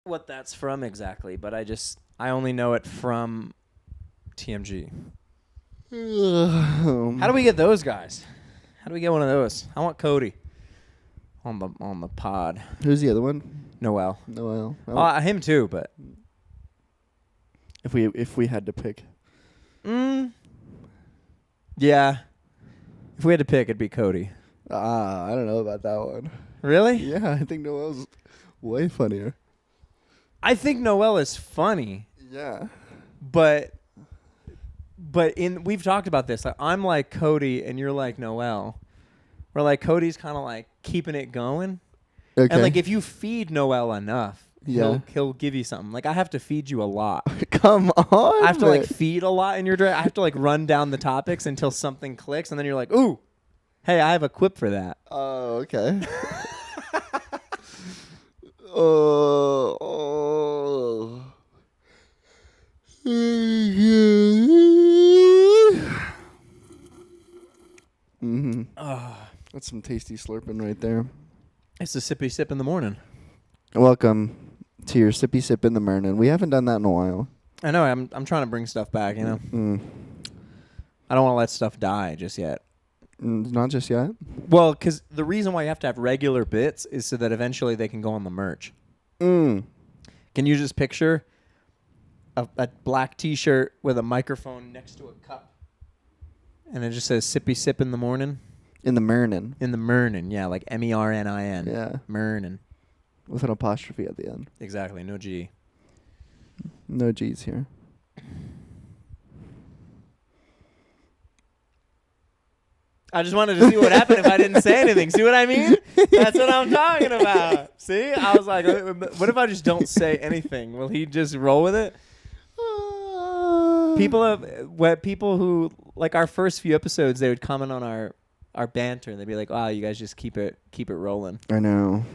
what that's from exactly, but I only know it from TMG. How do we get those guys? How do we get one of those? I want Cody on the pod. Who's the other one? Noel. Noel. Him too, but If we had to pick. yeah. If we had to pick, it'd be Cody. I don't know about that one. Really? Yeah, I think Noel's way funnier. I think Noel is funny, Yeah. but we've talked about this. Like, I'm like Cody and you're like Noel. Where like Cody's kind of like keeping it going. Okay. And like if you feed Noel enough, Yeah. he'll give you something. Like I have to feed you a lot. Come on. I have to like feed a lot in your drive. I have to like run down the topics until something clicks, and then you're like, "Ooh, hey, I have a quip for that." Oh, okay. Oh. Mm-hmm. That's some tasty slurping right there. It's a sippy sip in the morning. Welcome to your sippy sip in the morning. We haven't done that in a while. I know. I'm trying to bring stuff back. You know. I don't want to let stuff die just yet. Not just yet. Well, because the reason why you have to have regular bits is so that eventually they can go on the merch. Can you just picture a black T-shirt with a microphone next to a cup, and it just says "Sippy Sip in the morning"? In the morning. In the Mernin, yeah, like MERNIN. Yeah. Mernin. With an apostrophe at the end. Exactly, no G. No G's here. I just wanted to see what happened if I didn't say anything. See what I mean? That's what I'm talking about. See? I was like, what if I just don't say anything? Will he just roll with it? People who, like our first few episodes, they would comment on our banter, and they'd be like, "Wow, you guys just keep it rolling." I know.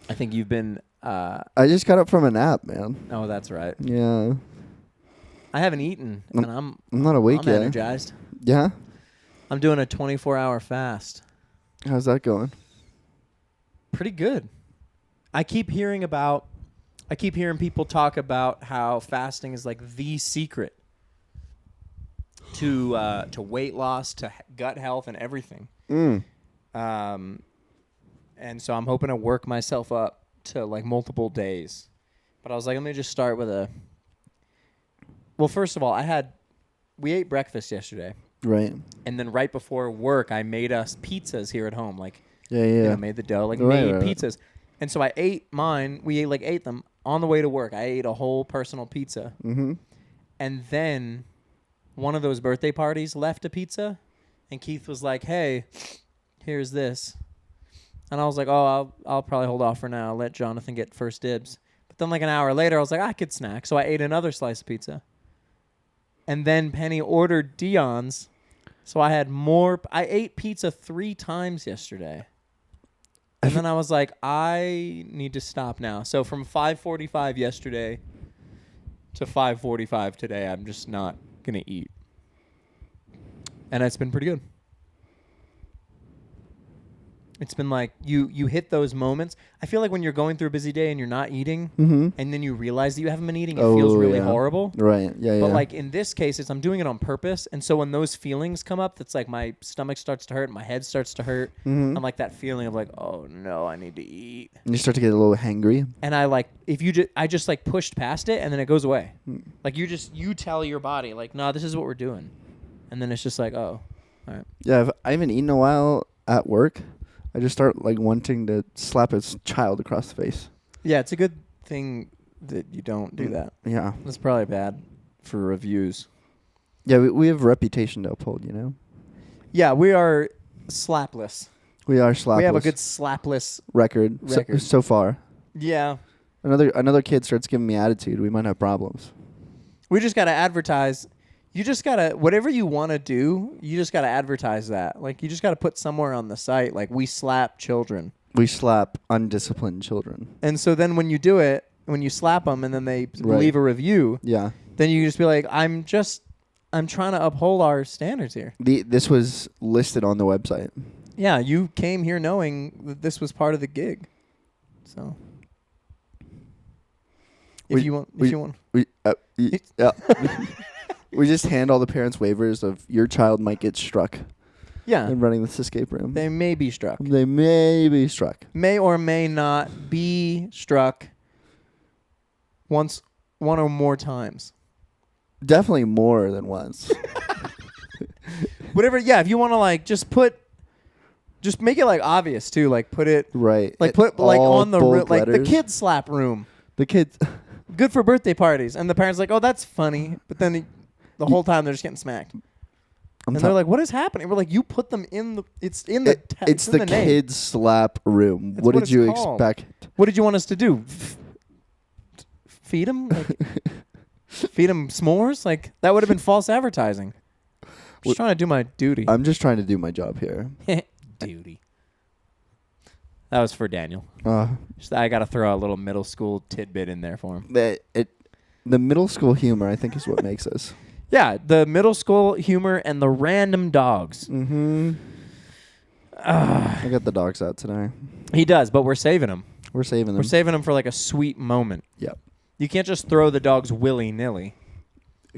I think you've been. I just got up from a nap, man. Oh, that's right. Yeah. I haven't eaten, and I'm not awake yet. Energized. Yeah. I'm doing a 24-hour fast. How's that going? Pretty good. I keep hearing people talk about how fasting is like the secret to weight loss, to gut health, and everything. And so I'm hoping to work myself up to like multiple days. But I was like, let me just start with a. Well, first of all, we ate breakfast yesterday. Right. And then right before work, I made us pizzas here at home. Like, yeah. Made the dough, made right. pizzas. And so I ate mine. We ate them on the way to work. I ate a whole personal pizza. Mm-hmm. And then one of those birthday parties left a pizza. And Keith was like, hey, here's this. And I was like, oh, I'll probably hold off for now. I'll let Jonathan get first dibs. But then like an hour later, I was like, I could snack. So I ate another slice of pizza. And then Penny ordered Dion's. So I had more. I ate pizza 3 times yesterday. And then I was like, I need to stop now. So from 5:45 yesterday to 5:45 today, I'm just not going to eat. And it's been pretty good. It's been like you hit those moments. I feel like when you're going through a busy day and you're not eating, and then you realize that you haven't been eating, it feels really horrible. Right. Yeah. But like in this case, I'm doing it on purpose. And so when those feelings come up, that's like my stomach starts to hurt, my head starts to hurt. I'm like that feeling of like, oh no, I need to eat. And you start to get a little hangry. And I just like pushed past it, and then it goes away. Like you tell your body like, no, this is what we're doing, and then it's just like, oh, all right. Yeah. If I haven't eaten in a while at work, I just start like wanting to slap a child across the face. Yeah, it's a good thing that you don't do that. Yeah. That's probably bad for reviews. Yeah, we have a reputation to uphold, you know? Yeah, we are slapless. We are slapless. We have a good slapless record. So far. Yeah. Another kid starts giving me attitude, we might have problems. We just got to advertise. You just got to, whatever you want to do, you just got to advertise that. Like, you just got to put somewhere on the site, like, we slap children. We slap undisciplined children. And so then when you do it, when you slap them and then they leave a review, then you just be like, I'm trying to uphold our standards here. This was listed on the website. Yeah, you came here knowing that this was part of the gig. So. If you want. Yeah. We just hand all the parents waivers of your child might get struck Yeah. in running this escape room. They may be struck. They may be struck. May or may not be struck one or more times. Definitely more than once. Whatever. Yeah. If you want to like just make it like obvious too. Like put it Right. like put like all on the bold like the letters. kids slap room. The kids. Good for birthday parties. And the parents like, oh, that's funny. But then the whole time they're just getting smacked. And they're like, what is happening? We're like, you put them in the. It's in the. It's the name. kids slap room. That's What what did it's you called. expect? What did you want us to do? Feed them? Like, feed them s'mores? Like that would have been false advertising. Just trying to do my duty. I'm just trying to do my job here. Duty. That was for Daniel. Uh, I got to throw a little middle school tidbit in there for him. the middle school humor, I think, is what makes us. Yeah, the middle school humor and the random dogs. Mm-hmm. I got the dogs out today. He does, but we're saving them. We're saving them. We're saving them for like a sweet moment. Yep. You can't just throw the dogs willy-nilly,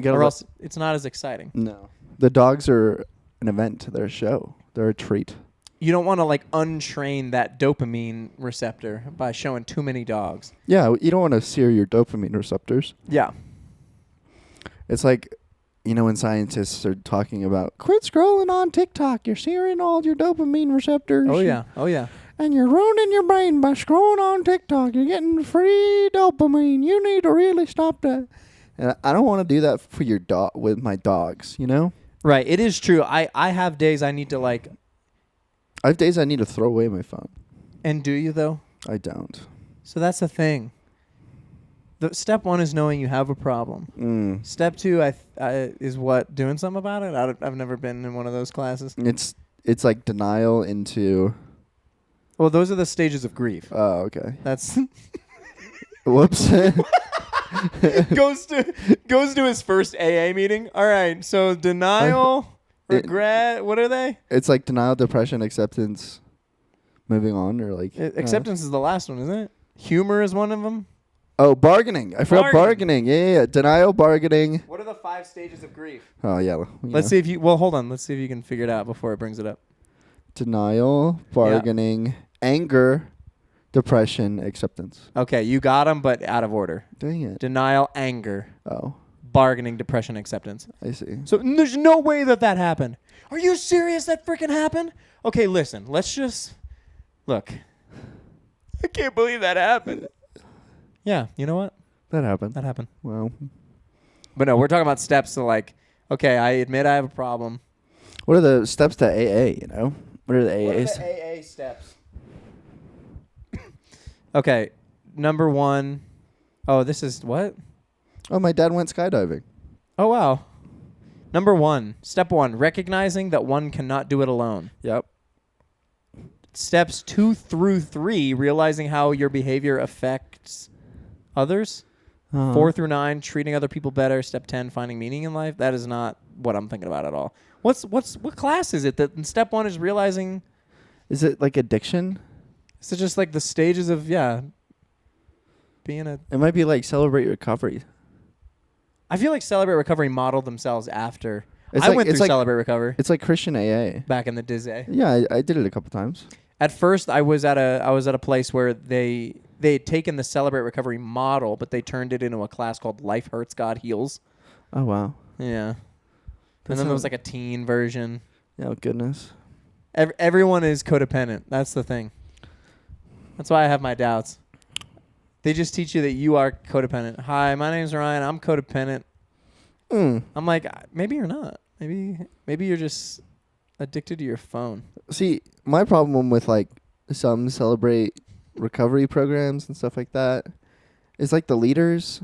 or else it's not as exciting. No. The dogs are an event. They're a show. They're a treat. You don't want to like untrain that dopamine receptor by showing too many dogs. Yeah, you don't want to sear your dopamine receptors. Yeah. It's like, when scientists are talking about, quit scrolling on TikTok. You're searing all your dopamine receptors. Oh, yeah. Oh, yeah. And you're ruining your brain by scrolling on TikTok. You're getting free dopamine. You need to really stop that. And I don't want to do that for your dog with my dogs, Right. It is true. I have days I need to like. I have days I need to throw away my phone. And do you though? I don't. So that's the thing. The step one is knowing you have a problem. Step two is what? Doing something about it? I've never been in one of those classes. It's like denial into... Well, those are the stages of grief. Oh, okay. That's... Whoops. goes to his first AA meeting. All right, so denial, regret, what are they? It's like denial, depression, acceptance, moving on, or like... acceptance is the last one, isn't it? Humor is one of them. Oh, bargaining. I forgot bargaining. Yeah. Denial, bargaining. What are the 5 stages of grief? Oh, yeah. Let's see if you... Well, hold on. Let's see if you can figure it out before it brings it up. Denial, bargaining, anger, depression, acceptance. Okay, you got them, but out of order. Dang it. Denial, anger, Oh, bargaining, depression, acceptance. I see. So there's no way that happened. Are you serious that freaking happened? Okay, listen. Let's just... Look. I can't believe that happened. Yeah, you know what? That happened. That happened. Well, But no, we're talking about steps to like, okay, I admit I have a problem. what are the steps to AA, What are the AAs? What are the AA steps? Okay, number 1. Oh, this is what? Oh, my dad went skydiving. Oh, wow. Number 1, step 1, recognizing that one cannot do it alone. Yep. Steps 2 through 3, realizing how your behavior affects others. 4 through 9, treating other people better. Step 10, finding meaning in life. That is not what I'm thinking about at all. What class is it that in step 1 is realizing? Is it like addiction? Is it just like the stages of being a? It might be like celebrate recovery. I feel like Celebrate Recovery modeled themselves after. It's I like- went it's through like- Celebrate Recovery It's like Christian AA. back in the day. Yeah, I did it a couple times. At first, I was at a place where they had taken the Celebrate Recovery model, but they turned it into a class called Life Hurts, God Heals. Oh, wow. Yeah. And then there was like a teen version. Oh, goodness. Everyone is codependent. That's the thing. That's why I have my doubts. They just teach you that you are codependent. Hi, my name's Ryan. I'm codependent. I'm like, maybe you're not. Maybe you're just addicted to your phone. See, my problem with like some celebrate recovery programs and stuff like that is like the leaders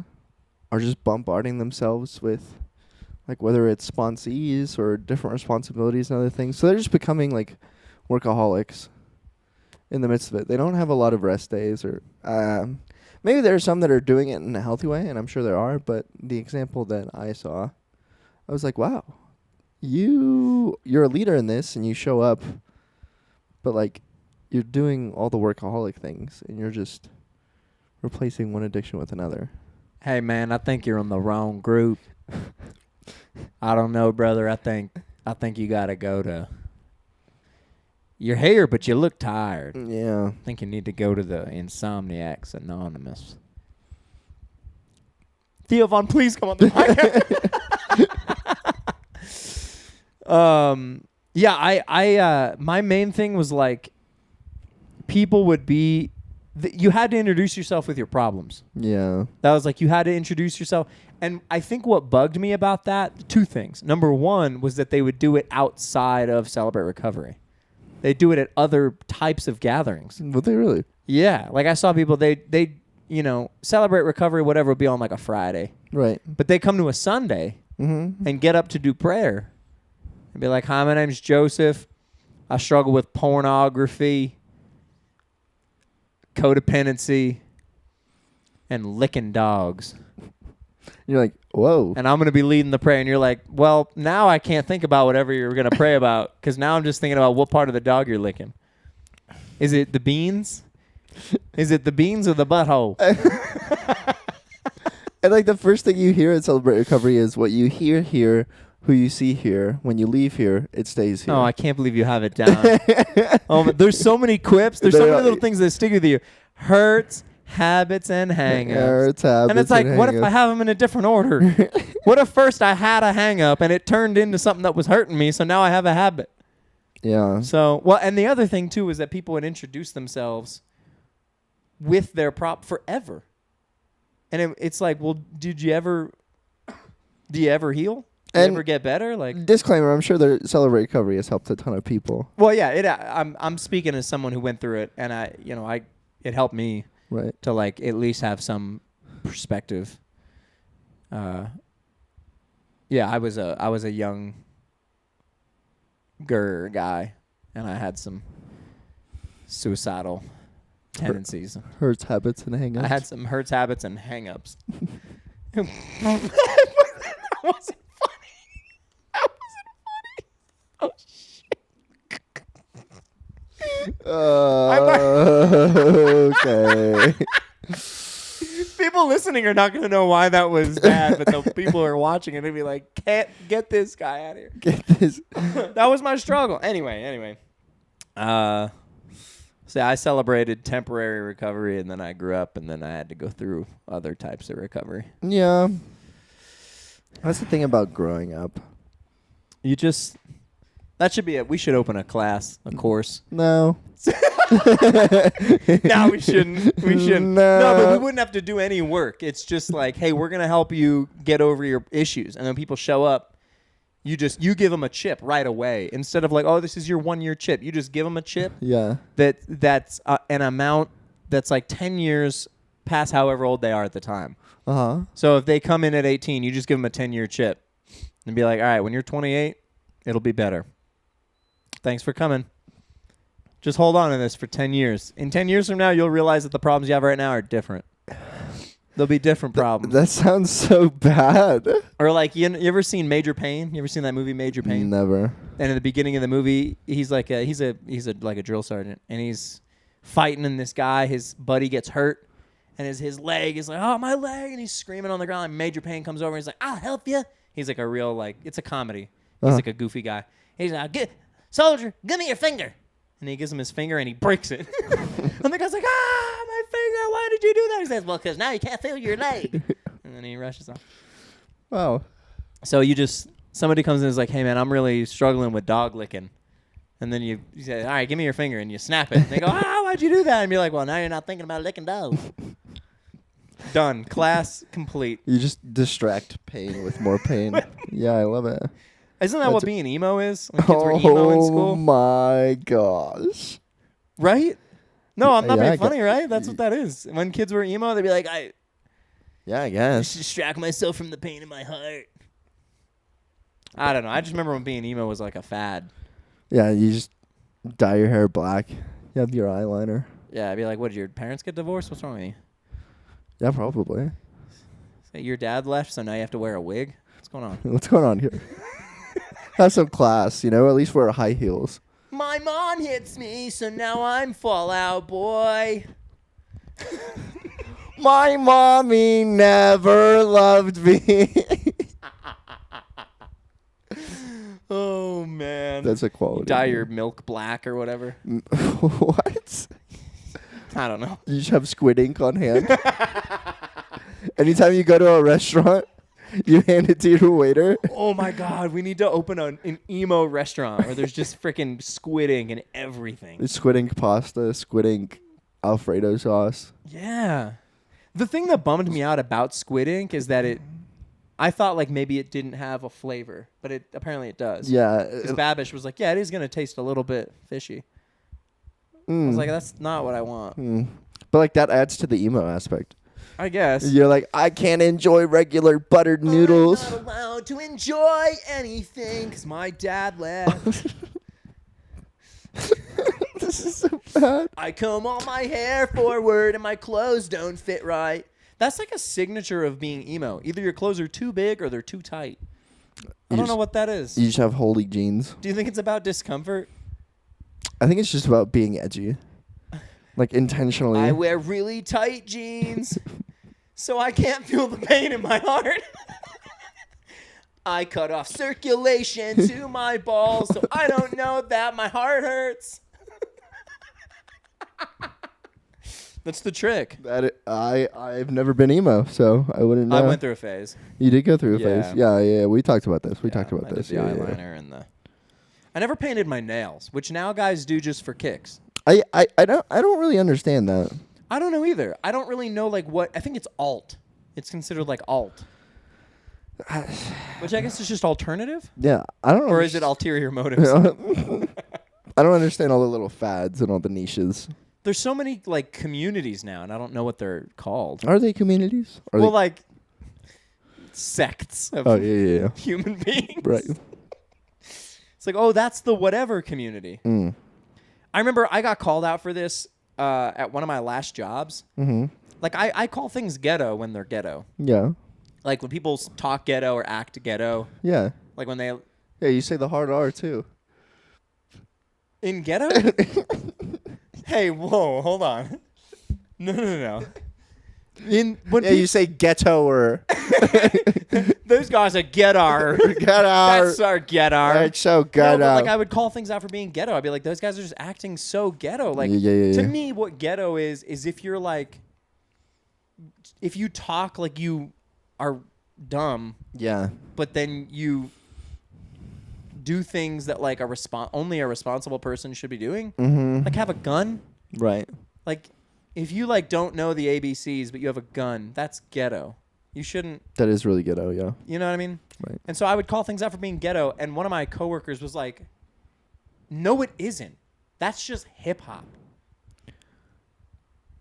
are just bombarding themselves with like whether it's sponsees or different responsibilities and other things. So they're just becoming like workaholics in the midst of it. They don't have a lot of rest days or maybe there are some that are doing it in a healthy way, and I'm sure there are, but the example that I saw, I was like, wow, you're a leader in this and you show up, but like you're doing all the workaholic things and you're just replacing one addiction with another. Hey, man, I think you're in the wrong group. I don't know, brother. I think you got to go to... You're here, but you look tired. Yeah. I think you need to go to the Insomniacs Anonymous. Theo Von, please come on the podcast. Yeah, I my main thing was like, people would be... you had to introduce yourself with your problems. Yeah. That was like, you had to introduce yourself. And I think what bugged me about that, two things. Number one was that they would do it outside of Celebrate Recovery. They do it at other types of gatherings. Would they really? Yeah. Like I saw people, they Celebrate Recovery, whatever, would be on like a Friday. Right. But they come to a Sunday and get up to do prayer. And be like, hi, my name's Joseph. I struggle with pornography, codependency, and licking dogs. You're like, whoa. And I'm going to be leading the prayer. And you're like, well, now I can't think about whatever you're going to pray about, because now I'm just thinking about what part of the dog you're licking. Is it the beans? Is it the beans or the butthole? And like the first thing you hear at Celebrate Recovery is what you hear here, who you see here. When you leave here, it stays here. Oh, I can't believe you have it down. There's so many quips. There's so many little things that stick with you. Hurts, habits, and hang-ups. And it's like, what if I have them in a different order? What if first I had a hang-up and it turned into something that was hurting me, so now I have a habit? Yeah. So, well, and the other thing, too, is that people would introduce themselves with their prop forever. And it's like, well, do you ever heal? Do you ever get better? Like, disclaimer, I'm sure the Celebrate Recovery has helped a ton of people. well, yeah, I'm speaking as someone who went through it, and it helped me. Right. To like at least have some perspective. Yeah, I was a young guy, and I had some suicidal tendencies. Hurts, habits, and hang-ups. I had some hurts, habits, and hang-ups. That wasn't funny. That wasn't funny. Oh shit. Okay. People listening are not going to know why that was bad, but the people who are watching it, they'd be like, can't get this guy out of here. Get this. That was my struggle. Anyway. So I celebrated temporary recovery, and then I grew up, and then I had to go through other types of recovery. Yeah. That's the thing about growing up. That should be it. We should open a class, a course. No. No, we shouldn't. No, but we wouldn't have to do any work. It's just like, hey, we're going to help you get over your issues. And then people show up, you give them a chip right away. Instead of like, oh, this is your 1-year chip. You just give them a chip. Yeah. That's an amount that's like 10 years past however old they are at the time. Uh-huh. So if they come in at 18, you just give them a 10-year chip. And be like, all right, when you're 28, it'll be better. Thanks for coming. Just hold on to this for 10 years. In 10 years from now, you'll realize that the problems you have right now are different. There'll be different problems. That sounds so bad. Or like, you ever seen Major Payne? You ever seen that movie Major Payne? Never. And in the beginning of the movie, he's like he's a drill sergeant, and he's fighting, and this guy, his buddy, gets hurt, and his leg is like, oh, my leg, and he's screaming on the ground. And Major Payne comes over, and he's like, I'll help you. He's like a real, like, it's a comedy. He's like a goofy guy. He's like, soldier, give me your finger. And he gives him his finger, and he breaks it. And the guy's like, my finger, why did you do that? He says, well, because now you can't feel your leg. And then he rushes off. Wow. So somebody comes in and is like, hey, man, I'm really struggling with dog licking. And then you say, all right, give me your finger, and you snap it. And they go, why'd you do that? And you're like, well, now you're not thinking about licking dogs. Done. Class complete. You just distract pain with more pain. Yeah, I love it. Isn't that what being emo is? When kids were emo in school? Oh my gosh. Right? No, I'm not Yeah, being funny, right? That's what that is. When kids were emo, they'd be like, yeah, I guess. distract myself from the pain in my heart. I don't know. I just remember when being emo was like a fad. Yeah, you just dye your hair black. You have your eyeliner. Yeah, I'd be like, what, did your parents get divorced? What's wrong with you? Yeah, probably. Say your dad left, so now you have to wear a wig? What's going on? What's going on here? Have some class, at least wear high heels. My mom hits me, so now I'm Fallout Boy. My mommy never loved me. Oh man. That's a quality. You dye name. your milk black or whatever. What? I don't know. You just have squid ink on hand. Anytime you go to a restaurant, you hand it to your waiter. Oh my god, we need to open an emo restaurant where there's just freaking squid ink and everything. There's squid ink pasta, squid ink Alfredo sauce. Yeah. The thing that bummed me out about squid ink is that I thought like maybe it didn't have a flavor, but apparently it does. Yeah. Because Babish was like, yeah, it is going to taste a little bit fishy. I was like, that's not what I want. But like that adds to the emo aspect. I guess. You're like, I can't enjoy regular buttered noodles. I'm not allowed to enjoy anything because my dad left. This is so bad. I comb all my hair forward and my clothes don't fit right. That's like a signature of being emo. Either your clothes are too big or they're too tight. I don't know what that is. You just have holy jeans. Do you think it's about discomfort? I think it's just about being edgy. Like intentionally. I wear really tight jeans so I can't feel the pain in my heart. I cut off circulation to my balls so I don't know that my heart hurts. That's the trick. I've never been emo, so I wouldn't know. I went through a phase. You did go through a Yeah. phase. Yeah. We talked about this. We talked about I did this. the eyeliner and the. I never painted my nails, which now guys do just for kicks. I don't really understand that. I don't know either. I don't really know like what. I think it's alt. It's considered like alt. Which I guess is just alternative? Yeah, I don't know. Or is it ulterior motives? I don't understand all the little fads and all the niches. There's so many like communities now, and I don't know what they're called. Are they communities? Are Well, they... like sects of yeah. human beings. Right. It's like, oh, that's the whatever community. I remember I got called out for this at one of my last jobs. Mm-hmm. Like, I call things ghetto when they're ghetto. Yeah. Like when people talk ghetto or act ghetto. Yeah. Like when they... Yeah, you say the hard R, too. In ghetto? Hey, whoa, hold on. No. You say ghetto or... Those guys are ghetto. Ghetto. That's our ghetto. That's so ghetto. No, but like I would call things out for being ghetto. I'd be like, those guys are just acting so ghetto. Like to me, what ghetto is if you're like, if you talk like you are dumb. Yeah. But then you do things that like only a responsible person should be doing. Mm-hmm. Like have a gun. Right. Like if you like don't know the ABCs but you have a gun, that's ghetto. You shouldn't. That is really ghetto, yeah. You know what I mean? Right. And so I would call things out for being ghetto, and one of my coworkers was like, "No, it isn't. That's just hip hop."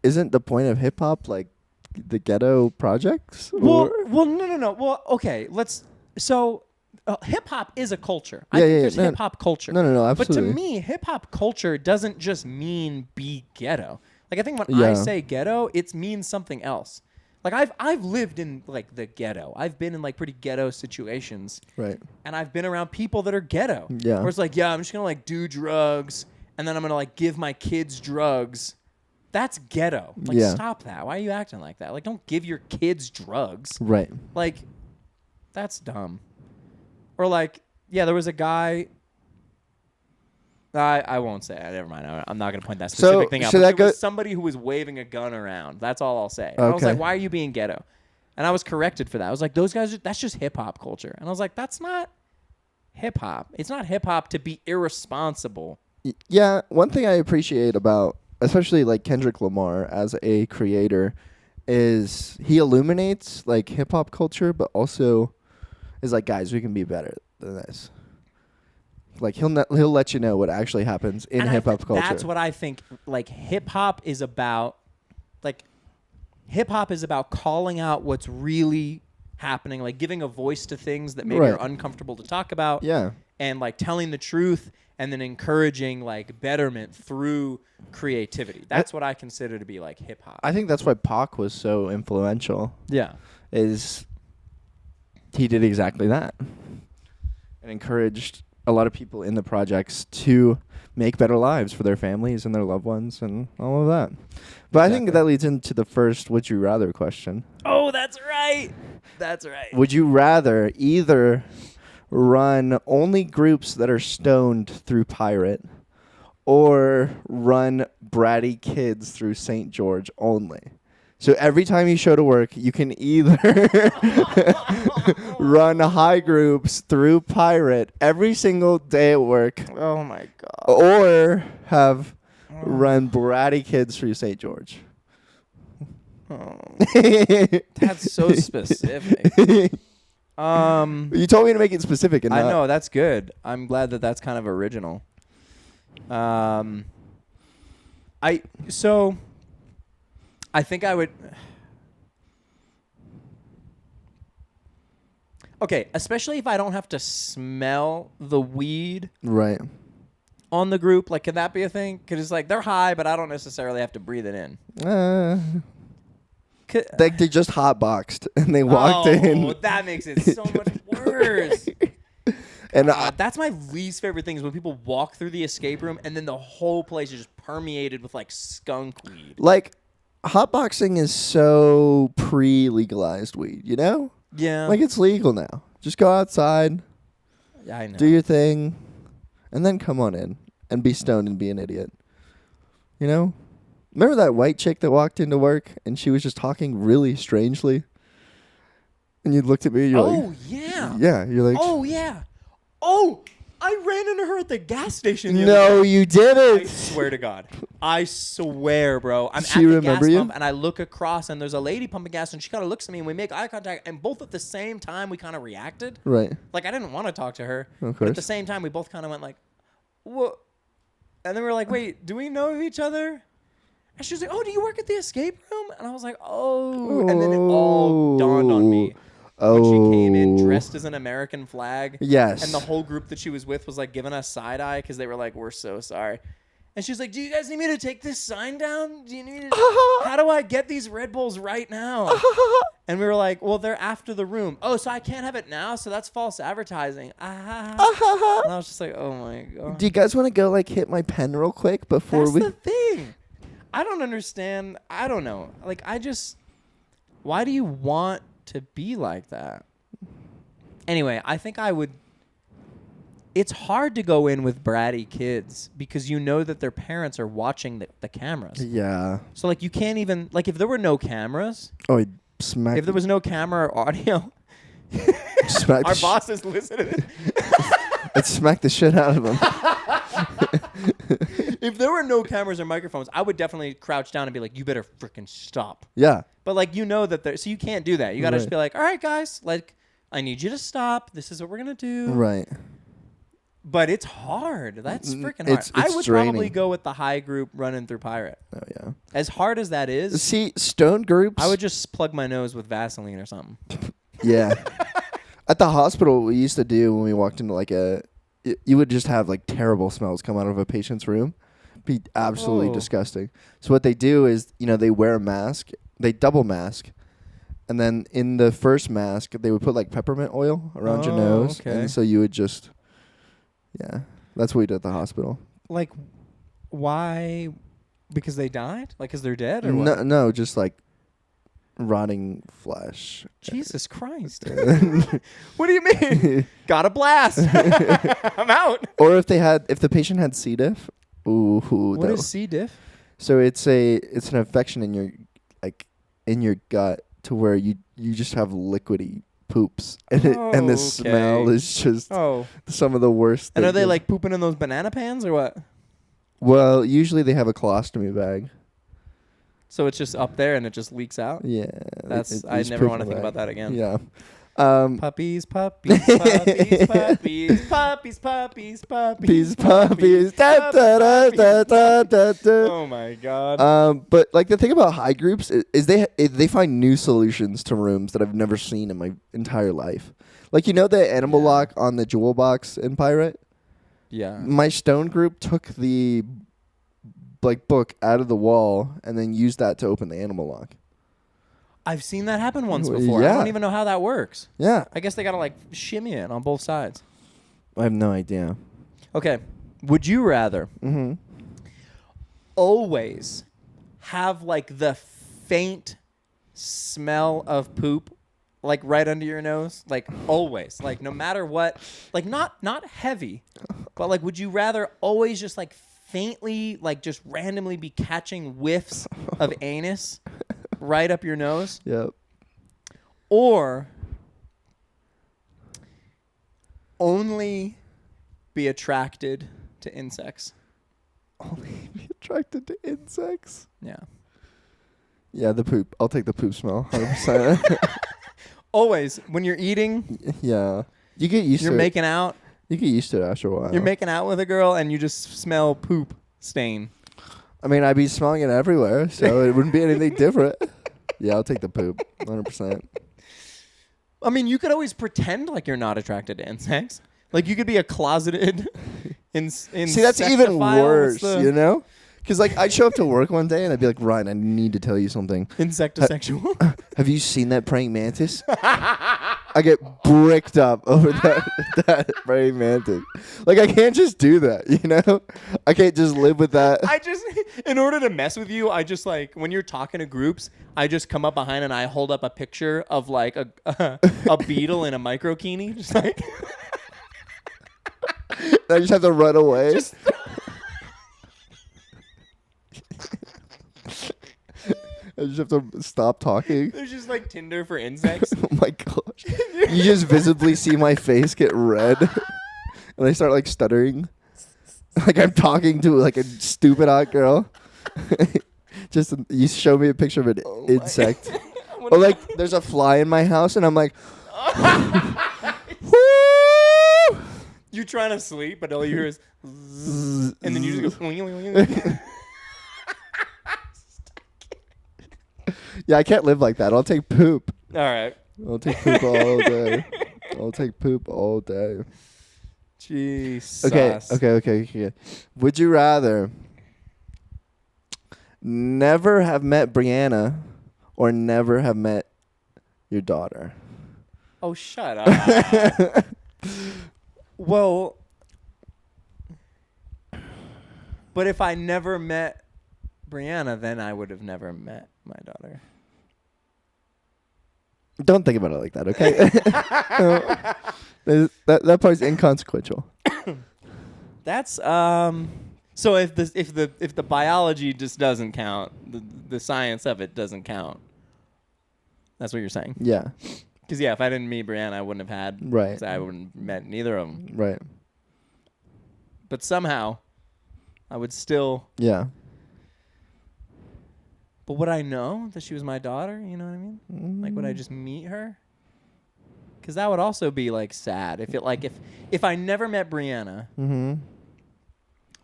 Isn't the point of hip hop like the ghetto projects? Well, no. Well, okay, So, hip hop is a culture. I think there's hip hop culture. No, absolutely. But to me, hip hop culture doesn't just mean be ghetto. Like I think when I say ghetto, it means something else. Like I've lived in like the ghetto. I've been in like pretty ghetto situations. Right. And I've been around people that are ghetto. Yeah. Where it's like, yeah, I'm just gonna like do drugs and then I'm gonna like give my kids drugs. That's ghetto. Like stop that. Why are you acting like that? Like don't give your kids drugs. Right. Like that's dumb. Or like, yeah, there was a guy. I won't say it. Never mind. I'm not going to point that specific thing out. But there was somebody who was waving a gun around. That's all I'll say. And I was like, why are you being ghetto? And I was corrected for that. I was like, those guys, that's just hip-hop culture. And I was like, that's not hip-hop. It's not hip-hop to be irresponsible. Yeah, one thing I appreciate about, especially like Kendrick Lamar as a creator, is he illuminates like hip-hop culture, but also is like, guys, we can be better than this. Like he'll let you know what actually happens in hip hop culture. That's what I think. Like hip hop is about. Like hip hop is about calling out what's really happening, like giving a voice to things that maybe are uncomfortable to talk about. Yeah. And like telling the truth, and then encouraging like betterment through creativity. That's what I consider to be like hip hop. I think that's why Pac was so influential. Yeah. Is he did exactly that and encouraged a lot of people in the projects to make better lives for their families and their loved ones and all of that. But I think Exactly. that leads into the first would you rather question. Oh, that's right. That's right. Would you rather either run only groups that are stoned through Pirate or run bratty kids through St. George only? So every time you show to work, you can either run high groups through Pirate every single day at work Oh my god. or have run bratty kids through St. George. Oh, that's so specific. You told me to make it specific, and I not- know that's good. I'm glad that that's kind of original. I think I would. Okay, especially if I don't have to smell the weed Right. on the group. Like, can that be a thing? Because it's like they're high, but I don't necessarily have to breathe it in. They just hotboxed and they walked in. That makes it so much worse. And That's my least favorite thing is when people walk through the escape room and then the whole place is just permeated with like skunk weed. like, hotboxing is so pre-legalized weed, you know? Yeah. Like, it's legal now. Just go outside, Yeah, I know. do your thing, and then come on in and be stoned and be an idiot. You know? Remember that white chick that walked into work and she was just talking really strangely? And you looked at me and you're like... Yeah. Yeah, you're like... Oh, yeah. Oh, I ran into her at the gas station. The No, other day. you I didn't. swear to God. I swear, bro. I'm Does at she the remember gas you? pump and I look across and there's a lady pumping gas and she kind of looks at me and we make eye contact and both at the same time we kind of reacted. Right. Like I didn't want to talk to her, Of but at course. the same time we both kind of went like, "What?" And then we were like, "Wait, do we know each other?" And she was like, "Oh, do you work at the escape room?" And I was like, "Oh." And then it all dawned on me. When she came in dressed as an American flag. Yes. And the whole group that she was with was like giving us side eye because they were like, "We're so sorry." And she's like, "Do you guys need me to take this sign down? Do you need me to how do I get these Red Bulls right now?" And we were like, "Well, they're after the room." "Oh, so I can't have it now? So that's false advertising." And I was just like, "Oh my god." Do you guys want to go like hit my pen real quick before That's we... the thing. I don't understand. I don't know. Like, why do you want to be like that? Anyway, I think I would. It's hard to go in with bratty kids because you know that their parents are watching the cameras. Yeah. So, like, you can't even. Like, if there were no cameras, Oh, he smacked... if there was no camera or audio, smacked our the bosses listen to this. It smacked the shit out of him. If there were no cameras or microphones, I would definitely crouch down and be like, "You better freaking stop." Yeah. But like you know that so you can't do that. You gotta just Right. be like, "All right, guys, like I need you to stop. This is what we're gonna do." Right. But it's hard. That's freaking hard. It's I would probably draining. go with the high group running through Pirate. Oh, yeah. As hard as that is, See, stone groups... I would just plug my nose with Vaseline or something. Yeah. At the hospital, what we used to do when we walked into like you would just have like terrible smells come out of a patient's room. Be absolutely Oh. disgusting. So what they do is, they wear a mask. They double mask. And then in the first mask, they would put like peppermint oil around your Oh, nose. okay. And so you would just, yeah, that's what we did at the hospital. Like, why? Because they died? Like, because they're dead or No, what? no, just like rotting flesh. Jesus Christ. What do you mean? Got a blast. I'm out. Or if the patient had C. diff. Ooh, What that is C. diff? So it's an infection in your gut to where you just have liquidy poops and the smell Okay. is just Oh. some of the worst. And are they things. like pooping in those banana pans or what? Well, usually they have a colostomy bag. So it's just up there and it just leaks out? Yeah, I never want to think about that again. Yeah. Puppies, puppies, puppies, puppies, puppies, puppies, puppies, Puppies. Da, da, da, da, da, da, da. Oh my god. But like the thing about high groups is they find new solutions to rooms that I've never seen in my entire life. Like the animal lock on the jewel box in Pirate. Yeah. My stone group took the book out of the wall and then used that to open the animal lock. I've seen that happen once Well, before. I yeah. don't even know how that works. Yeah. I guess they gotta like shimmy it on both sides. I have no idea. Okay. Would you rather Mm-hmm. always have like the faint smell of poop like right under your nose, like always, like no matter what, like not heavy, but like would you rather always just like faintly, like just randomly be catching whiffs of anus right up your nose, Yep. or only be attracted to insects? Only be attracted to insects. Yeah. Yeah, the poop. I'll take the poop smell. 100%. Always when you're eating, Yeah. You get used you're to it. making out, You get used to it after a while. you're making out with a girl and you just smell poop stain. I mean, I'd be smelling it everywhere, so it wouldn't be anything different. Yeah, I'll take the poop. 100%. I mean, you could always pretend like you're not attracted to insects. Like you could be a closeted See, that's even insectophile. worse, What's the- you know? Because, like, I'd show up to work one day and I'd be like, Ryan, I need to tell you something. Insectosexual. Have you seen that praying mantis? I get bricked up over that praying mantis. Like, I can't just do that, you know? I can't just live with that. I just, in order to mess with you, I just like, when you're talking to groups, I just come up behind and I hold up a picture of like a beetle in a microkini. Just like, I just have to run away. I just have to stop talking. there's just like Tinder for insects. Oh my gosh. You just visibly see my face get red. And I start like stuttering. Like I'm talking to like a stupid hot girl. Just you show me a picture of an insect. Or like there's a fly in my house and I'm like woo! You're trying to sleep, but all you hear is zzz, and then you just go Yeah, I can't live like that. I'll take poop. all right. I'll take poop all day. I'll take poop all day. Jesus. Okay. Would you rather never have met Brianna or never have met your daughter? Oh, shut up. Well, but if I never met Brianna, then I would have never met my daughter. Don't think about it like that, okay? That part's inconsequential. That's so if the biology just doesn't count, the science of it doesn't count. That's what you're saying. Yeah. Because if I didn't meet Brianna, I wouldn't have had. Right. I wouldn't have met neither of them. Right. But somehow, I would still. Yeah. But would I know that she was my daughter? You know what I mean? Like, would I just meet her? Because that would also be like sad if I never met Brianna, Mm-hmm.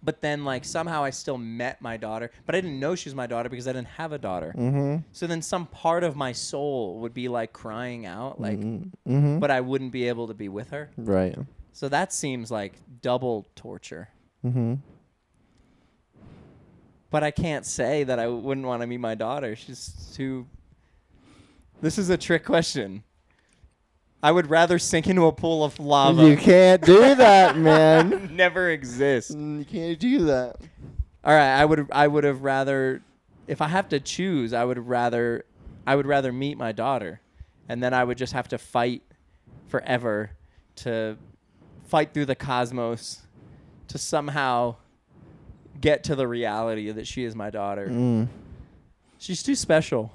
but then like somehow I still met my daughter, but I didn't know she was my daughter because I didn't have a daughter. Mm-hmm. So then some part of my soul would be like crying out, like, Mm-hmm. but I wouldn't be able to be with her. Right. So that seems like double torture. Mm-hmm. But I can't say that I wouldn't want to meet my daughter. She's too. This is a trick question. I would rather sink into a pool of lava. You can't do that, man. Never exist. You can't do that. All right, I would have rather, if I have to choose, I would rather meet my daughter, and then I would just have to fight forever to fight through the cosmos to somehow get to the reality that she is my daughter. She's too special.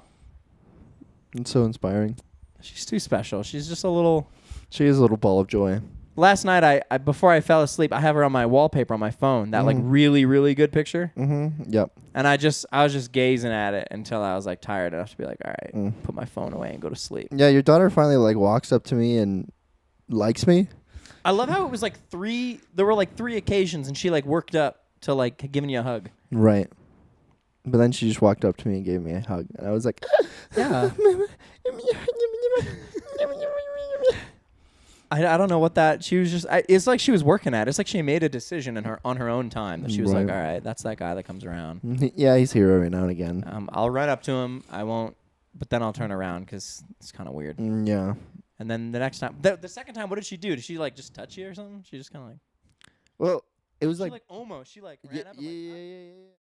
It's so inspiring. She's too special. She's just a little. She is a little ball of joy. Last night, I before I fell asleep, I have her on my wallpaper on my phone. That like really, really good picture. Mm-hmm. Yep. And I was just gazing at it until I was like tired enough to be like, all right, put my phone away and go to sleep. Yeah, your daughter finally like walks up to me and likes me. I love how it was like there were like 3 occasions and she like worked up to like giving you a hug. Right. But then she just walked up to me and gave me a hug. And I was like, Yeah. I don't know what that, she was just, it's like she was working at it. It's like she made a decision on her own time that she was like, all right, that's that guy that comes around. Yeah, he's here every now and again. I'll run up to him. I won't, but then I'll turn around because it's kind of weird. Yeah. And then the next time, the second time, what did she do? Did she like just touch you or something? She just kind of like, Well, it was she like like almost, she like ran yeah, up and yeah, like, yeah, yeah, yeah.